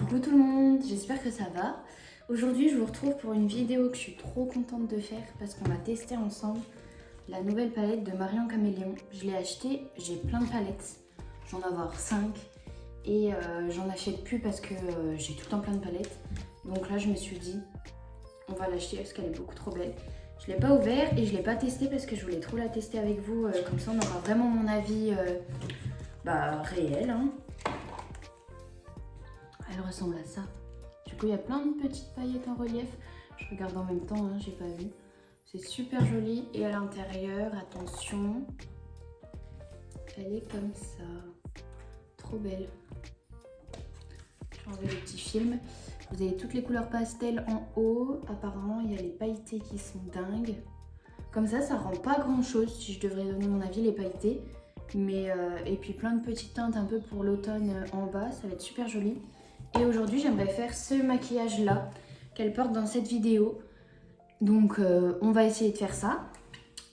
Coucou tout le monde, j'espère que ça va. Aujourd'hui je vous retrouve pour une vidéo que je suis trop contente de faire parce qu'on va tester ensemble la nouvelle palette de Marion Caméléon. Je l'ai achetée, j'ai plein de palettes, j'en ai avoir 5 et j'en achète plus parce que j'ai tout le temps plein de palettes. Donc là je me suis dit on va l'acheter parce qu'elle est beaucoup trop belle. Je l'ai pas ouvert et je l'ai pas testé parce que je voulais trop la tester avec vous, comme ça on aura vraiment mon avis réel. Hein. Elle ressemble à ça. Du coup, il y a plein de petites paillettes en relief. Je regarde en même temps, hein, j'ai pas vu. C'est super joli. Et à l'intérieur, attention, elle est comme ça. Trop belle. Je vais enlever le petit film. Vous avez toutes les couleurs pastel en haut. Apparemment, il y a les pailletés qui sont dingues. Comme ça rend pas grand chose si je devrais donner mon avis, les pailletés. Mais, et puis plein de petites teintes un peu pour l'automne en bas. Ça va être super joli. Et aujourd'hui, j'aimerais faire ce maquillage-là qu'elle porte dans cette vidéo. Donc, on va essayer de faire ça.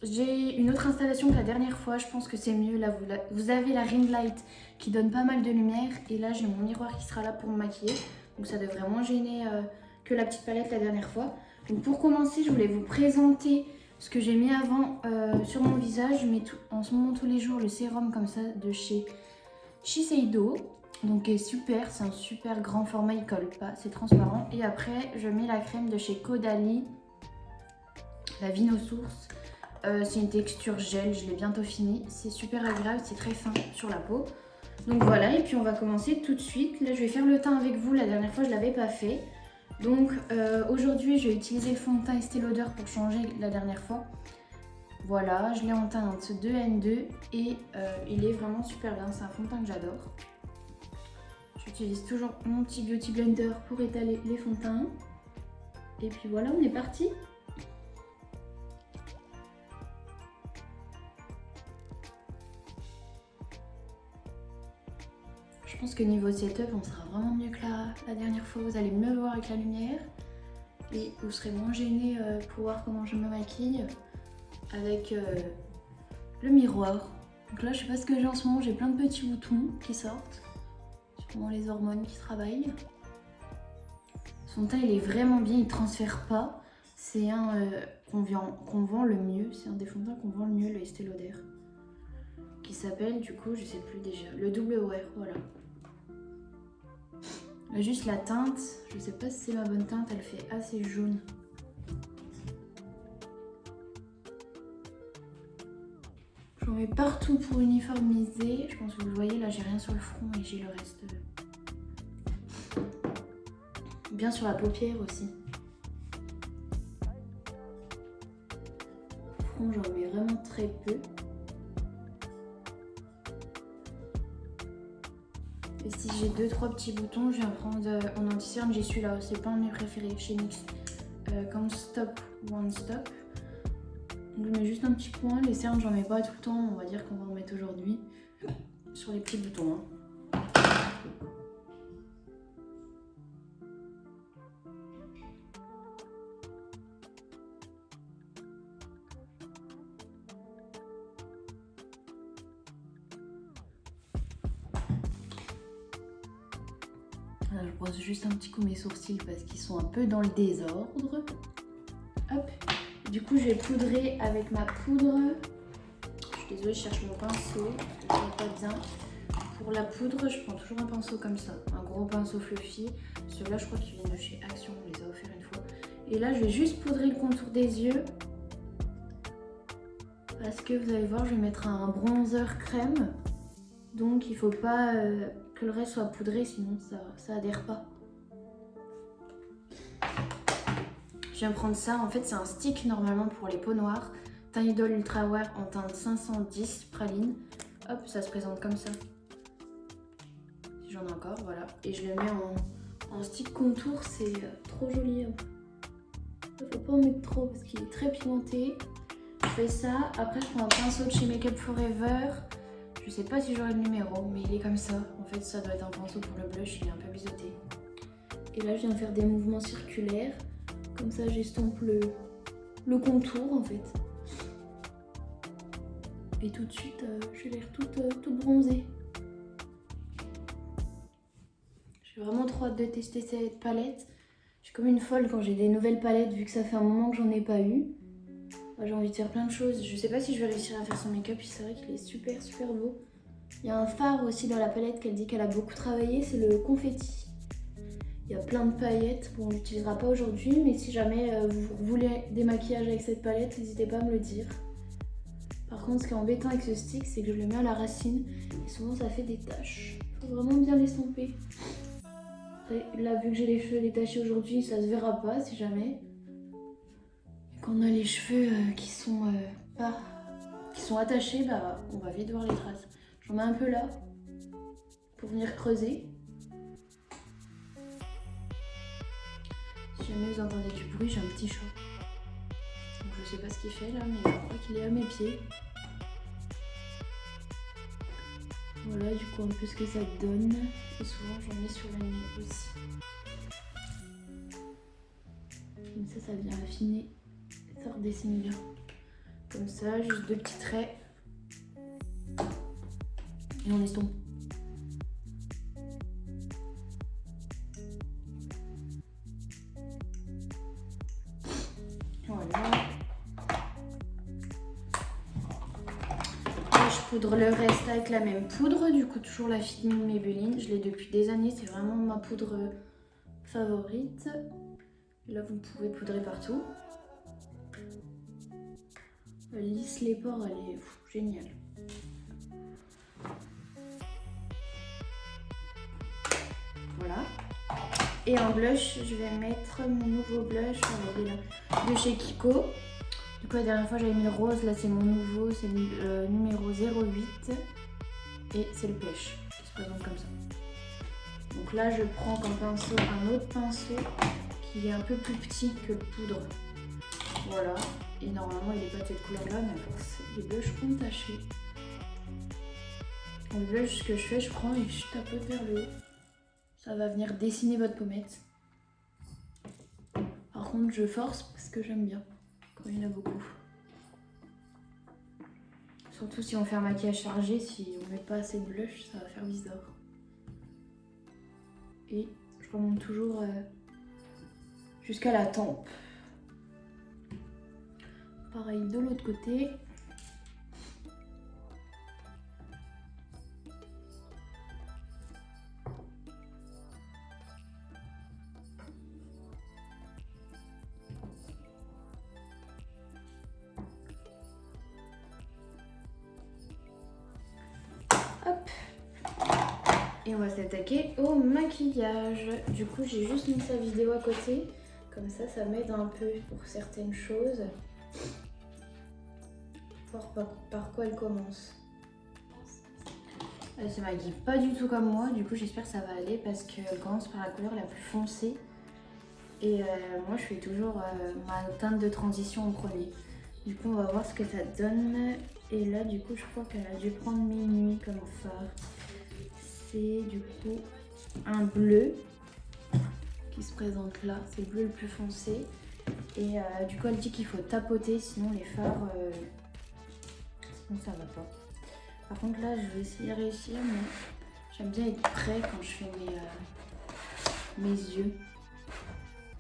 J'ai une autre installation que la dernière fois. Je pense que c'est mieux. Là, vous avez la ring light qui donne pas mal de lumière. Et là, j'ai mon miroir qui sera là pour me maquiller. Donc, ça devrait moins gêner que la petite palette la dernière fois. Donc, pour commencer, je voulais vous présenter ce que j'ai mis avant sur mon visage. Je mets en ce moment tous les jours le sérum comme ça de chez Shiseido. Donc est super, c'est un super grand format, il colle pas, c'est transparent. Et après je mets la crème de chez Caudalie, la Vino Source. C'est une texture gel, je l'ai bientôt fini. C'est super agréable, c'est très fin sur la peau. Donc voilà, et puis on va commencer tout de suite. Là je vais faire le teint avec vous, la dernière fois je l'avais pas fait. Donc aujourd'hui je vais utiliser le fond de teint Estée Lauder pour changer la dernière fois. Voilà, je l'ai en teinte 2N2 et il est vraiment super bien, c'est un fond de teint que j'adore. J'utilise toujours mon petit Beauty Blender pour étaler les fonds de teint. Et puis voilà, on est parti. Je pense que niveau setup, on sera vraiment mieux que la dernière fois. Vous allez mieux voir avec la lumière. Et vous serez moins gênés pour voir comment je me maquille avec le miroir. Donc là, je sais pas ce que j'ai en ce moment. J'ai plein de petits boutons qui sortent. Sûrement les hormones qui travaillent. Son teint il est vraiment bien, il ne transfère pas. C'est un qu'on vend le mieux, c'est un des fonds de teint qu'on vend le mieux, le Estée Lauder. Qui s'appelle du coup, je sais plus déjà, le double wear, voilà. Là, juste la teinte, je sais pas si c'est ma bonne teinte, elle fait assez jaune. J'en mets partout pour uniformiser. Je pense que vous le voyez, là j'ai rien sur le front et j'ai le reste. Bien sur la paupière aussi. Front, j'en mets vraiment très peu. Et si j'ai 2-3 petits boutons, je vais en prendre en anti-cerne. J'ai celui-là, c'est pas un de mes préférés chez NYX. Can't Stop One Stop. Donc je mets juste un petit point. Les cernes, j'en mets pas tout le temps. On va dire qu'on va en mettre aujourd'hui sur les petits boutons. Hein. Là, je brosse juste un petit coup mes sourcils parce qu'ils sont un peu dans le désordre. Hop. Du coup, je vais poudrer avec ma poudre. Je suis désolée, je cherche mon pinceau. Je ne pas bien. Pour la poudre, je prends toujours un pinceau comme ça. Un gros pinceau fluffy. Celui-là, je crois qu'il vient de chez Action. On les a offerts une fois. Et là, je vais juste poudrer le contour des yeux. Parce que vous allez voir, je vais mettre un bronzer crème. Donc, il ne faut pas que le reste soit poudré, sinon ça adhère pas. Je viens prendre ça, en fait c'est un stick normalement pour les peaux noires. Tiny Doll Ultra Wear en teinte 510 praline. Hop, ça se présente comme ça. Si j'en ai encore, voilà. Et je le mets en stick contour, c'est trop joli. Il faut pas en mettre trop parce qu'il est très pigmenté. Je fais ça, après je prends un pinceau de chez Make Up Forever. Je sais pas si j'aurai le numéro, mais il est comme ça. En fait, ça doit être un pinceau pour le blush, il est un peu biseauté. Et là, je viens de faire des mouvements circulaires. Comme ça, j'estompe le contour, en fait. Et tout de suite, j'ai l'air toute bronzée. Je J'ai vraiment trop hâte de tester cette palette. Je suis comme une folle quand j'ai des nouvelles palettes vu que ça fait un moment que j'en ai pas eu. J'ai envie de faire plein de choses. Je sais pas si je vais réussir à faire son make-up, c'est vrai qu'il est super super beau. Il y a un fard aussi dans la palette qu'elle dit qu'elle a beaucoup travaillé, c'est le confetti. Il y a plein de paillettes, bon on l'utilisera pas aujourd'hui, mais si jamais vous voulez des maquillages avec cette palette, n'hésitez pas à me le dire. Par contre, ce qui est embêtant avec ce stick, c'est que je le mets à la racine et souvent ça fait des taches. Il faut vraiment bien l'estomper. Là, vu que j'ai les cheveux détachés aujourd'hui, ça se verra pas si jamais. Quand on a les cheveux qui sont attachés, bah on va vite voir les traces. J'en mets un peu là pour venir creuser. Si jamais vous entendez du bruit, j'ai un petit chat. Donc je sais pas ce qu'il fait là, mais je crois qu'il est à mes pieds. Voilà du coup un peu ce que ça donne. Et souvent j'en mets sur le nez aussi. Comme ça vient affiner. Ça redessine bien. Comme ça, juste 2 petits traits. Et on estompe. Voilà. Là, je poudre le reste avec la même poudre. Du coup, toujours la Fit Me Maybelline. Je l'ai depuis des années. C'est vraiment ma poudre favorite. Là, vous pouvez poudrer partout. Elle lisse les pores, elle est géniale. Voilà. Et en blush, je vais mettre mon nouveau blush de chez Kiko. Du coup, la dernière fois, j'avais mis le rose. Là, c'est mon nouveau. C'est le numéro 08. Et c'est le pêche qui se présente comme ça. Donc là, je prends comme pinceau un autre pinceau qui est un peu plus petit que le poudre. Voilà. Et normalement, il n'est pas de cette couleur-là, mais à force, les blushs ont taché. Le blush, ce que je fais, je prends et je tapote vers le haut. Ça va venir dessiner votre pommette. Par contre, je force parce que j'aime bien quand il y en a beaucoup. Surtout si on fait un maquillage chargé, si on met pas assez de blush, ça va faire bizarre. Et je remonte toujours jusqu'à la tempe. Pareil de l'autre côté. Hop. Et on va s'attaquer au maquillage. Du coup, j'ai juste mis sa vidéo à côté. Comme ça m'aide un peu pour certaines choses. Voir par quoi elle commence. Elle se maquille pas du tout comme moi. Du coup, j'espère que ça va aller parce qu'elle commence par la couleur la plus foncée. Et moi, je fais toujours ma teinte de transition en premier. Du coup, on va voir ce que ça donne. Et là, du coup, je crois qu'elle a dû prendre Minuit comme fard. C'est du coup un bleu qui se présente là. C'est le bleu le plus foncé. Et du coup, elle dit qu'il faut tapoter, sinon les fards, sinon ça va pas. Par contre, là, je vais essayer de réussir, mais j'aime bien être près quand je fais mes yeux.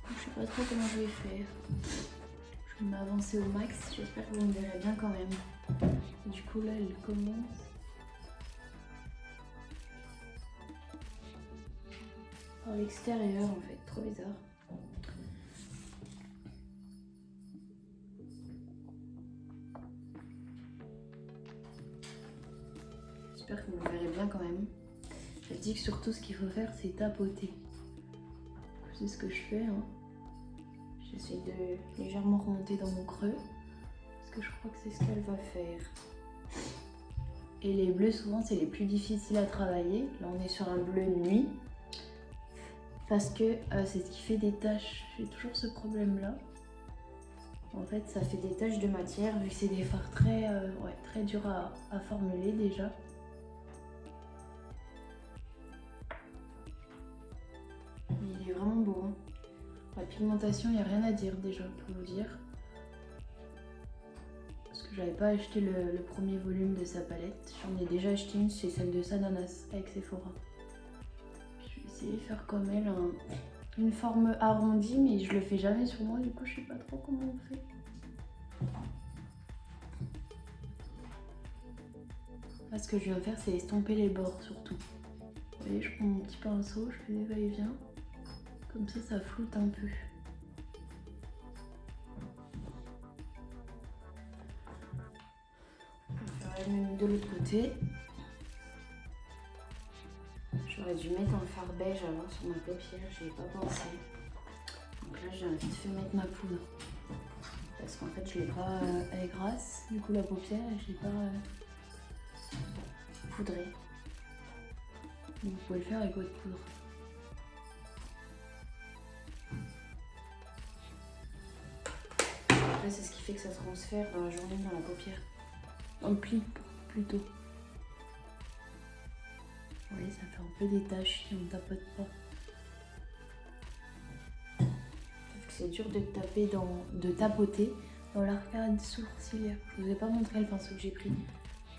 Je sais pas trop comment je vais faire. Je vais m'avancer au max. J'espère que vous me verrez bien quand même. Et du coup, là, elle commence. Par l'extérieur, en fait. Trop bizarre. J'espère que vous me verrez bien quand même. Elle dit que surtout, ce qu'il faut faire, c'est tapoter. C'est ce que je fais. Hein. J'essaie de légèrement remonter dans mon creux. Parce que je crois que c'est ce qu'elle va faire. Et les bleus, souvent, c'est les plus difficiles à travailler. Là, on est sur un bleu nuit. Parce que c'est ce qui fait des taches. J'ai toujours ce problème-là. En fait, ça fait des taches de matière, vu que c'est des fards très durs à formuler déjà. Mais il est vraiment beau. Hein. La pigmentation, il n'y a rien à dire déjà, pour vous dire. Parce que j'avais pas acheté le premier volume de sa palette. J'en ai déjà acheté une, c'est celle de Sananas avec Sephora. Je vais essayer de faire comme elle une forme arrondie, mais je le fais jamais sur moi, du coup je sais pas trop comment on fait. Là, ce que je viens de faire, c'est estomper les bords surtout. Vous voyez, je prends mon petit pinceau, je fais des va-et-vient. Comme ça floute un peu. Je vais faire la même de l'autre côté. J'aurais dû mettre un fard beige alors sur ma paupière, j'y ai pas pensé. Donc là, j'ai vite fait mettre ma poudre. Parce qu'en fait, je l'ai pas. Elle est grasse, du coup, la paupière, et je l'ai pas poudrée. Donc, vous pouvez le faire avec votre poudre. Après, c'est ce qui fait que ça transfère dans la journée dans la paupière. Dans le pli, plutôt. Vous voyez, ça fait un peu des taches si on ne tapote pas. Sauf que c'est dur de tapoter dans l'arcade sourcilière. Je vous ai pas montré le pinceau que j'ai pris.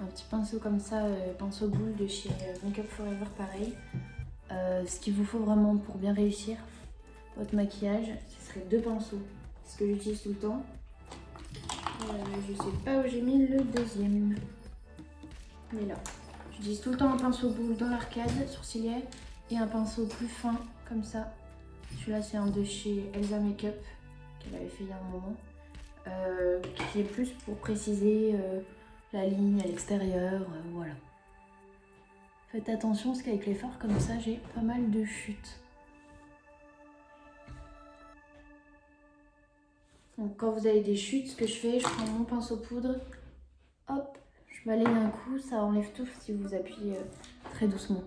Un petit pinceau comme ça, pinceau boule de chez Make Up For Ever, pareil. Ce qu'il vous faut vraiment pour bien réussir votre maquillage, ce serait 2 pinceaux. C'est ce que j'utilise tout le temps. Je sais pas où j'ai mis le deuxième. Mais là. J'utilise tout le temps un pinceau boule dans l'arcade sourcilière et un pinceau plus fin comme ça. Celui-là c'est un de chez Elsa Makeup qu'elle avait fait il y a un moment. Qui est plus pour préciser la ligne à l'extérieur, voilà. Faites attention parce qu'avec les fards comme ça j'ai pas mal de chutes. Donc quand vous avez des chutes, ce que je fais, je prends mon pinceau poudre, hop, je balaye d'un coup, ça enlève tout si vous appuyez très doucement.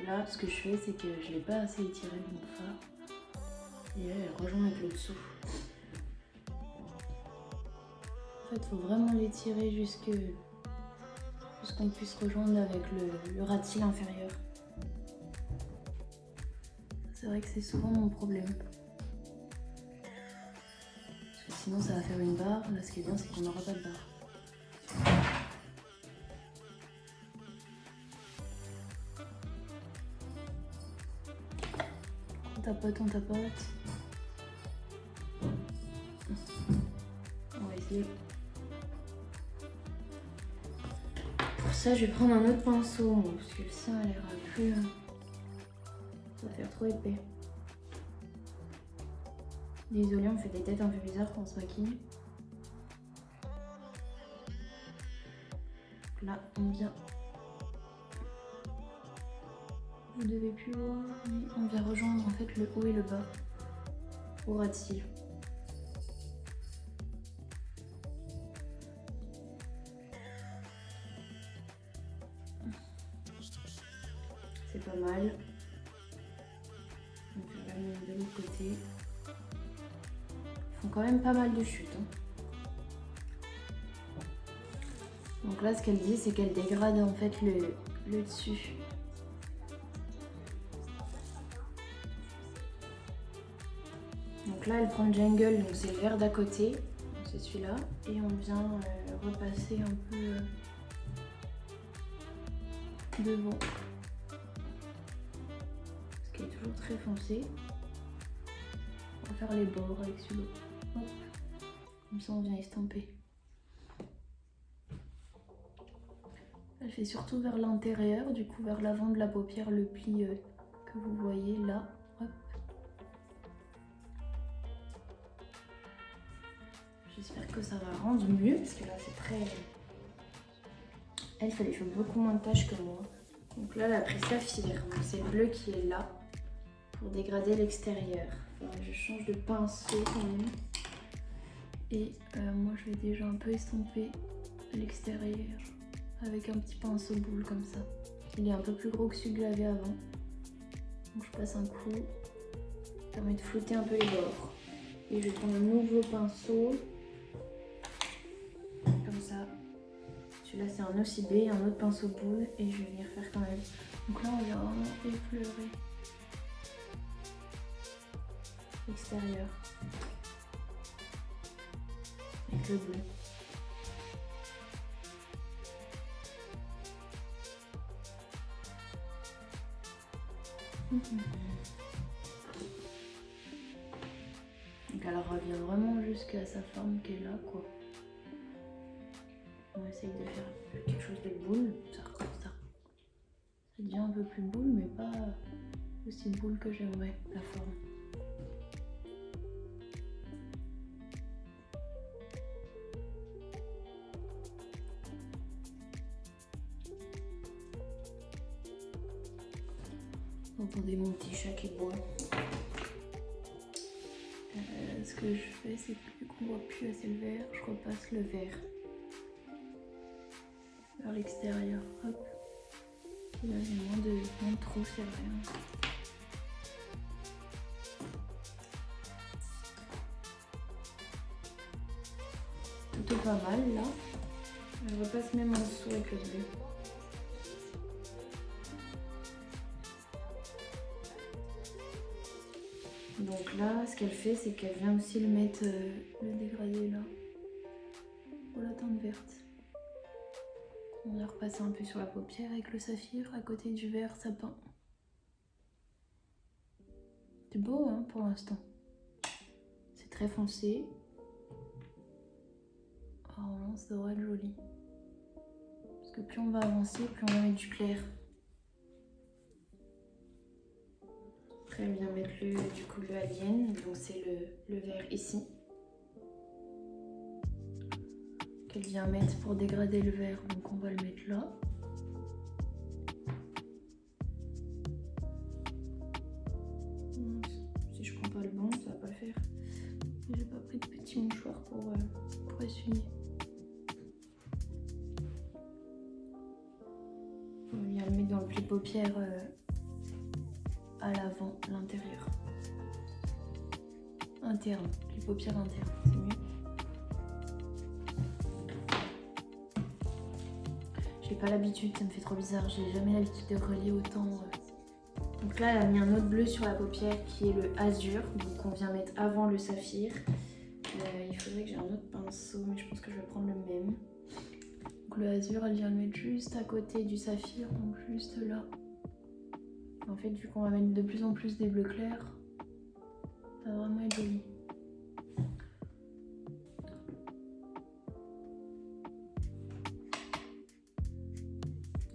Là, ce que je fais, c'est que je l'ai pas assez étiré mon fard. Et elle rejoint avec le dessous. En fait, il faut vraiment l'étirer jusqu'on puisse rejoindre avec le ras de cils inférieur. C'est vrai que c'est souvent mon problème. Parce que sinon, ça va faire une barre. Là, ce qui est bien, c'est qu'on n'aura pas de barre. On tapote, on tapote. On va essayer. Pour ça, je vais prendre un autre pinceau, moi, parce que le sien a l'air plus... Ça va faire trop épais. Désolée, on fait des têtes un peu bizarres quand on se maquille. Là, on vient... Vous devez plus voir, mais on vient rejoindre en fait le haut et le bas au ras de cils. C'est pas mal. On va faire la même de l'autre côté. Ils font quand même pas mal de chutes. Donc là, ce qu'elle dit, c'est qu'elle dégrade en fait le dessus. Donc là, elle prend le jungle, donc c'est le vert d'à côté, c'est celui-là, et on vient repasser un peu devant. Parce qu'il est toujours très foncé. On va faire les bords avec celui-là. Comme ça, on vient estomper. Elle fait surtout vers l'intérieur, du coup vers l'avant de la paupière, le pli que vous voyez là. Hop. J'espère que ça va rendre mieux, parce que là c'est très... Elle fait les cheveux beaucoup moins de taches que moi. Donc là elle a pris Saphir, donc c'est le bleu qui est là, pour dégrader l'extérieur. Je change de pinceau quand même. Et moi je vais déjà un peu estomper l'extérieur avec un petit pinceau boule comme ça. Il est un peu plus gros que celui que j'avais avant. Donc je passe un coup, ça permet de flouter un peu les bords. Et je vais prendre un nouveau pinceau. Comme ça. Celui-là c'est un OCB, un autre pinceau boule et je vais venir faire quand même. Donc là on vient vraiment effleurer l'extérieur. avec le bleu. Donc elle revient vraiment jusqu'à sa forme qui est là, quoi. On essaye de faire quelque chose de boule, ça devient un peu plus boule, mais pas aussi boule que j'aimerais la forme. Entendez mon petit chat qui boit. Ce que je fais, c'est que vu qu'on voit plus assez le vert, je repasse le vert vers l'extérieur. Hop. Et là, j'ai moins de trous, c'est vrai. Tout est pas mal là. Je repasse même en dessous avec le bleu. Donc là, ce qu'elle fait, c'est qu'elle vient aussi le mettre, le dégradé là, pour la teinte verte. On va repasser un peu sur la paupière avec le saphir à côté du vert sapin. C'est beau hein, pour l'instant. C'est très foncé. Oh non, ça devrait être joli. Parce que plus on va avancer, plus on va mettre du clair. Après, elle vient mettre du coup le alien, donc c'est le vert ici. Qu'elle vient mettre pour dégrader le vert, donc on va le mettre là. Si je prends pas le bon, ça va pas le faire. J'ai pas pris de petit mouchoir pour essuyer. On vient le mettre dans le pli paupière à l'avant, l'intérieur. Interne, pli paupière interne, c'est mieux. J'ai pas l'habitude, ça me fait trop bizarre, j'ai jamais l'habitude de relier autant. Donc là, elle a mis un autre bleu sur la paupière qui est le azur, donc on vient mettre avant le saphir. Il faudrait que j'ai un autre pinceau, mais je pense que je vais prendre le même. Donc le azur, elle vient le mettre juste à côté du saphir, donc juste là. En fait, vu qu'on va mettre de plus en plus des bleus clairs, ça va vraiment être joli.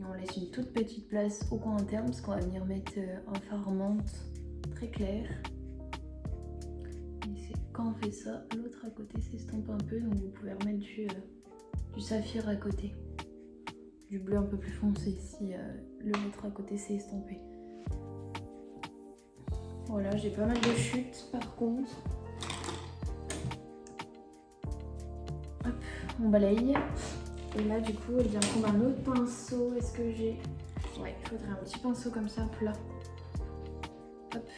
On laisse une toute petite place au coin interne parce qu'on va venir mettre un fard menthe très clair. Et c'est quand on fait ça, l'autre à côté s'estompe un peu, donc vous pouvez remettre du saphir à côté. Du bleu un peu plus foncé si le vôtre à côté s'est estompé. Voilà, j'ai pas mal de chutes par contre. Hop, on balaye. Et là, du coup, elle vient prendre un autre pinceau. Est-ce que j'ai... Ouais, il faudrait un petit pinceau comme ça, plat. Hop.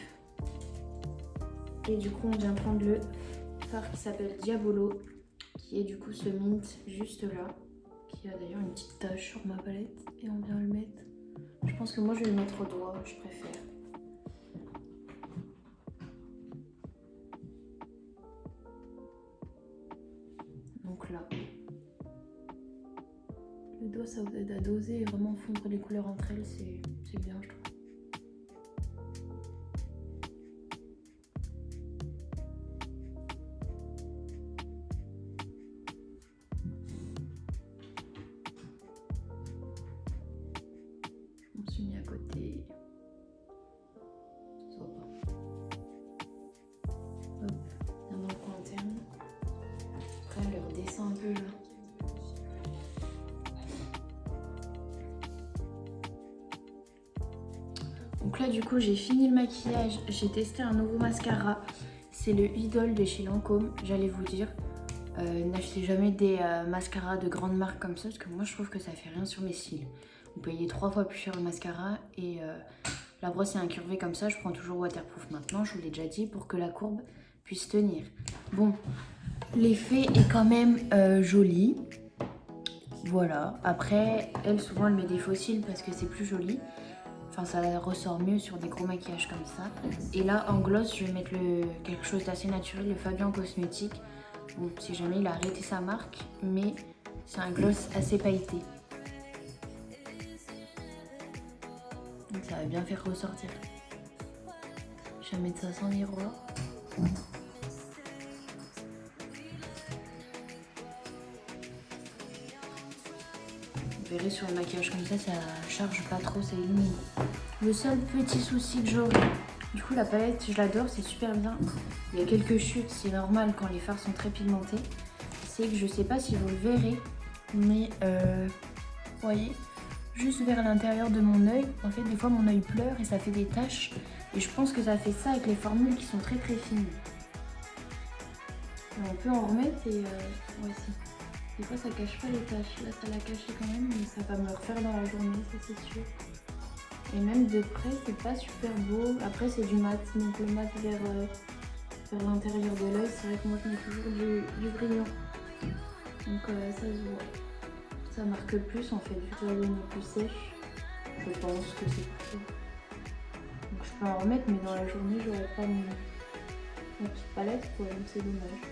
Et du coup, on vient prendre le fard qui s'appelle Diabolo, qui est du coup ce mint juste là, qui a d'ailleurs une petite tache sur ma palette. Et on vient le mettre... Je pense que moi, je vais le mettre au doigt, je préfère. Donc là. Le doigt, ça vous aide à doser et vraiment fondre les couleurs entre elles, c'est bien, je trouve. On s'est mis à côté. Ça va pas. Hop, bien dans le coin interne. Après, elle le redescend un peu là. Donc là du coup j'ai fini le maquillage, j'ai testé un nouveau mascara, c'est le Idol de chez Lancôme, j'allais vous dire. N'achetez jamais des mascaras de grande marque comme ça parce que moi je trouve que ça fait rien sur mes cils. Vous payez 3 fois plus cher le mascara et la brosse est incurvée comme ça, je prends toujours waterproof maintenant, je vous l'ai déjà dit, pour que la courbe puisse tenir. Bon, l'effet est quand même joli. Voilà, après elle souvent elle met des faux cils parce que c'est plus joli. Enfin, ça ressort mieux sur des gros maquillages comme ça. Et là, en gloss, je vais mettre quelque chose d'assez naturel, le Fabian Cosmétique. Bon, si jamais il a arrêté sa marque, mais c'est un gloss assez pailleté. Donc ça va bien faire ressortir. Je vais mettre ça sans miroir. Vous verrez sur le maquillage comme ça charge pas trop, ça illumine. Le seul petit souci que j'aurais, du coup la palette je l'adore, c'est super bien. Il y a quelques chutes, c'est normal quand les fards sont très pigmentés. C'est que je sais pas si vous le verrez, mais vous voyez, juste vers l'intérieur de mon œil, en fait des fois mon œil pleure et ça fait des taches. Et je pense que ça fait ça avec les formules qui sont très très fines. Et on peut en remettre et voici. Des fois ça cache pas les taches, là ça l'a caché quand même, mais ça va me le refaire dans la journée, ça c'est sûr. Et même de près c'est pas super beau, après c'est du mat, donc le mat vers l'intérieur de l'œil, c'est vrai que moi je mets toujours du brillant. Donc ça se voit, ça marque plus en fait, vu que la ligne est plus sèche, je pense que c'est pour ça. Donc je peux en remettre, mais dans la journée j'aurai pas ma petite palette quoi, donc c'est dommage.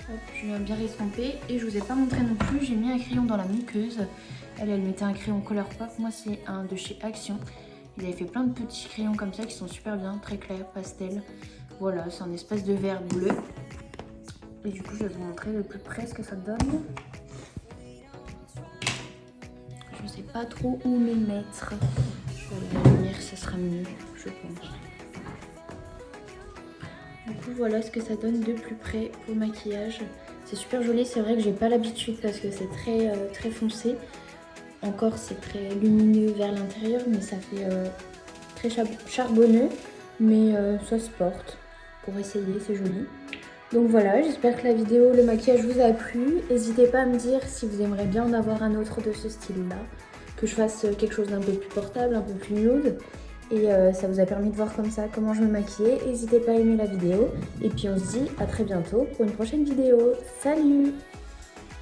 Hop, je viens bien restomper et je vous ai pas montré non plus, j'ai mis un crayon dans la muqueuse. Elle mettait un crayon Colourpop, moi c'est un de chez Action. Il avait fait plein de petits crayons comme ça qui sont super bien, très clairs, pastel. Voilà, c'est un espèce de vert bleu. Et du coup je vais vous montrer de plus près ce que ça donne. Je sais pas trop où me mettre. Je vais aller à la lumière, ça sera mieux, je pense. Du coup voilà ce que ça donne de plus près pour le maquillage. C'est super joli, c'est vrai que j'ai pas l'habitude parce que c'est très foncé. Encore c'est très lumineux vers l'intérieur, mais ça fait très charbonneux. Mais ça se porte pour essayer, c'est joli. Donc voilà, j'espère que la vidéo, le maquillage vous a plu. N'hésitez pas à me dire si vous aimeriez bien en avoir un autre de ce style-là. Que je fasse quelque chose d'un peu plus portable, un peu plus nude. Et ça vous a permis de voir comme ça comment je me maquillais. N'hésitez pas à aimer la vidéo. Et puis on se dit à très bientôt pour une prochaine vidéo. Salut!